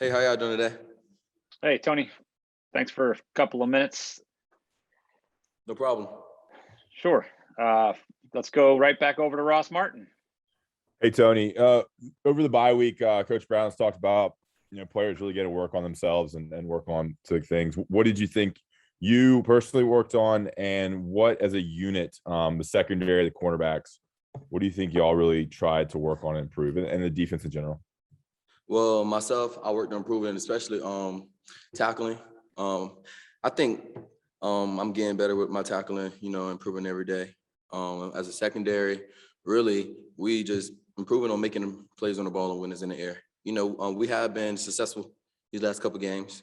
Hey, how y'all doing today? Hey, Tony. Thanks for a couple of minutes. No problem. Sure. Let's go right back over to Ross Martin. Hey, Tony. Over the bye week, Coach Brown's talked about players really getting to work on themselves and work on to things. What did you think you personally worked on, and what as a unit, the secondary, the cornerbacks, what do you think y'all really tried to work on and improve, and the defense in general? Well, myself, I worked on improving, especially tackling. I think I'm getting better with my tackling, improving every day. As a secondary, really, we just improving on making plays on the ball and when it's in the air. We have been successful these last couple games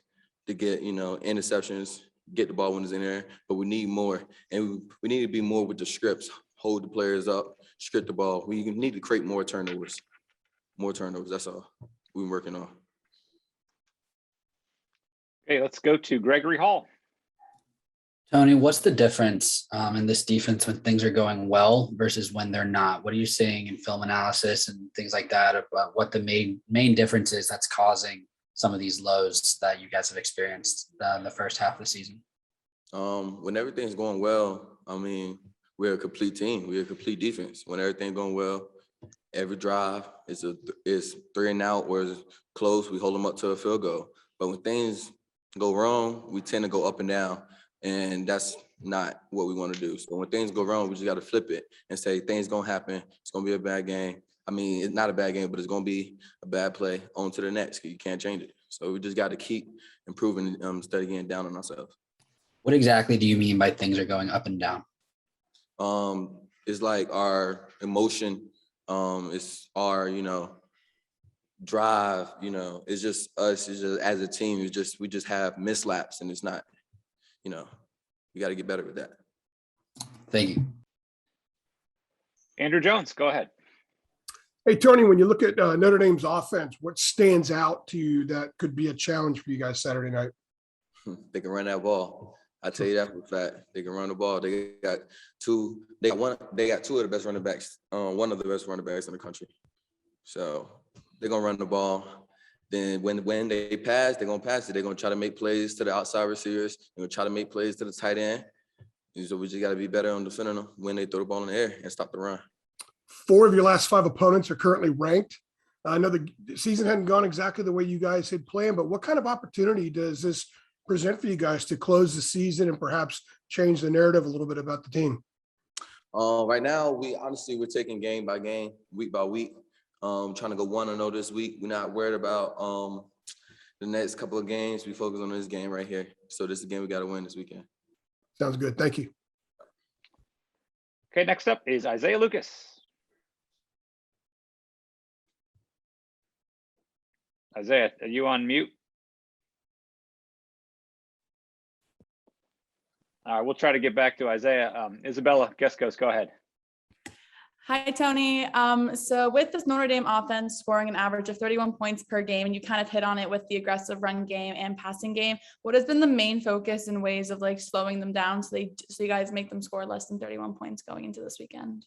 to get, interceptions, get the ball when it's in there, but we need more. And we need to be more with the scripts, hold the players up, script the ball. We need to create more turnovers. That's all we've been working on. Okay, let's go to Gregory Hall. Tony, what's the difference in this defense when things are going well versus when they're not? What are you seeing in film analysis and things like that about what the main difference is that's causing some of these lows that you guys have experienced in the first half of the season? When everything's going well, we're a complete team. We're a complete defense. When everything's going well, every drive is 3 and out or it's close, we hold them up to a field goal. But when things go wrong, we tend to go up and down. And that's not what we want to do. So when things go wrong, we just got to flip it and say things going to happen. It's going to be a bad game. It's not a bad game, but it's going to be a bad play on to the next. You can't change it. So we just got to keep improving instead of getting down on ourselves. What exactly do you mean by things are going up and down? It's like our emotion. It's our, drive, it's just us. It's just as a team, we just have mislaps, and it's not, we got to get better with that. Thank you. Andrew Jones, go ahead. Hey, Tony, when you look at Notre Dame's offense, what stands out to you that could be a challenge for you guys Saturday night? They can run that ball. I tell you that for a fact. They can run the ball. They got two of the best running backs, one of the best running backs in the country. So they're gonna run the ball. Then when they pass, they're gonna pass it. They're gonna try to make plays to the outside receivers. They're gonna try to make plays to the tight end. And so we just gotta be better on defending them when they throw the ball in the air and stop the run. 4 of your last 5 opponents are currently ranked. I know the season hadn't gone exactly the way you guys had planned, but what kind of opportunity does this present for you guys to close the season and perhaps change the narrative a little bit about the team? Right now, we're taking game by game, week by week. Trying to go 1-0 this week. We're not worried about the next couple of games. We focus on this game right here. So this is the game we got to win this weekend. Sounds good. Thank you. Okay, next up is Isaiah Lucas. Isaiah, are you on mute? All right, we'll try to get back to Isaiah. Isabella Gescos, go ahead. Hi, Tony. So with this Notre Dame offense scoring an average of 31 points per game, and you kind of hit on it with the aggressive run game and passing game, what has been the main focus and ways of like slowing them down so you guys make them score less than 31 points going into this weekend?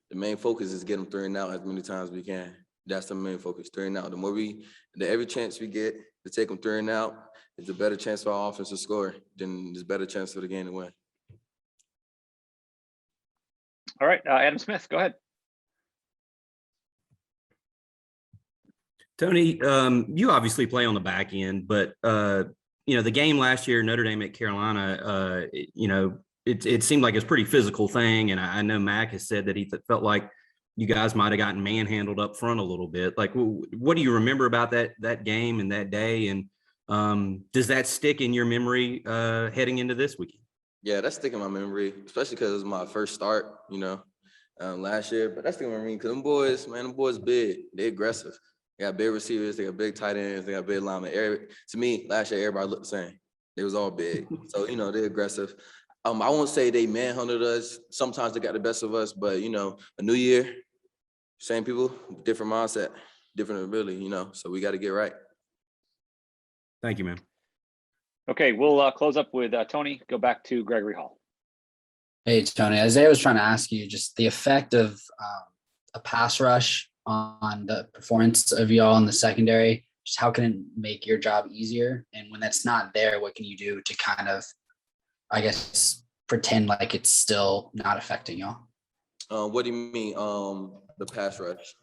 The main focus is get them 3 and out as many times as we can. That's the main focus, 3 and out. Every chance we get to take them 3 and out, it's a better chance for our offense to score, then there's a better chance for the game to win. All right, Adam Smith, go ahead. Tony, you obviously play on the back end, but the game last year, Notre Dame at Carolina, it seemed like it's a pretty physical thing, and I know Mac has said that he felt like you guys might have gotten manhandled up front a little bit. Like, what do you remember about that game and that day, and does that stick in your memory heading into this weekend? Yeah, that's sticking in my memory, especially because it was my first start, last year. But that's sticking in my memory because them boys big. They're aggressive. They got big receivers. They got big tight ends. They got big linemen. To me, last year, everybody looked the same. They was all big. So, they're aggressive. I won't say they manhunted us. Sometimes they got the best of us. But, a new year, same people, different mindset, different ability, So we got to get right. Thank you, man. Okay, we'll close up with Tony. Go back to Gregory Hall. Hey, Tony. Isaiah was trying to ask you just the effect of a pass rush on the performance of y'all in the secondary. Just how can it make your job easier? And when that's not there, what can you do to kind of, I guess, pretend like it's still not affecting y'all? What do you mean? The pass rush.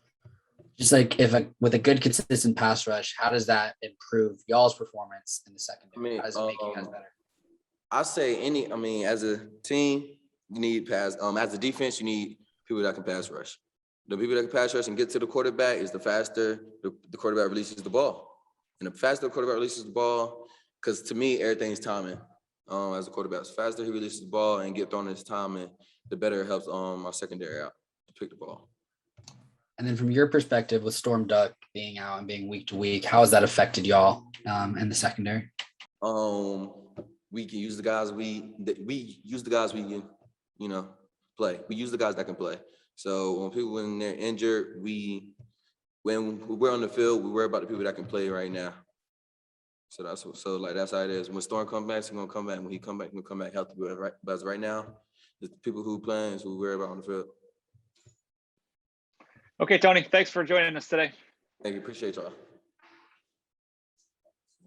Just like with a good consistent pass rush, how does that improve y'all's performance in the secondary? How does it make you guys better? I say as a team, you need pass. As a defense, you need people that can pass rush. The people that can pass rush and get to the quarterback is the faster the quarterback releases the ball. And the faster the quarterback releases the ball, because to me, everything's timing. As a quarterback, the faster he releases the ball and get thrown in his timing, the better it helps our secondary out to pick the ball. And then from your perspective, with Storm Duck being out and being week to week, how has that affected y'all in the secondary? We can use the guys we can, play. We use the guys that can play. So when they're injured, when we're on the field, we worry about the people that can play right now. So that's how it is. When Storm comes back, he's gonna come back. When he come back, he'll come back healthy. But right now, the people who playing is who we worry about on the field. Okay, Tony, thanks for joining us today. Thank you. Appreciate y'all.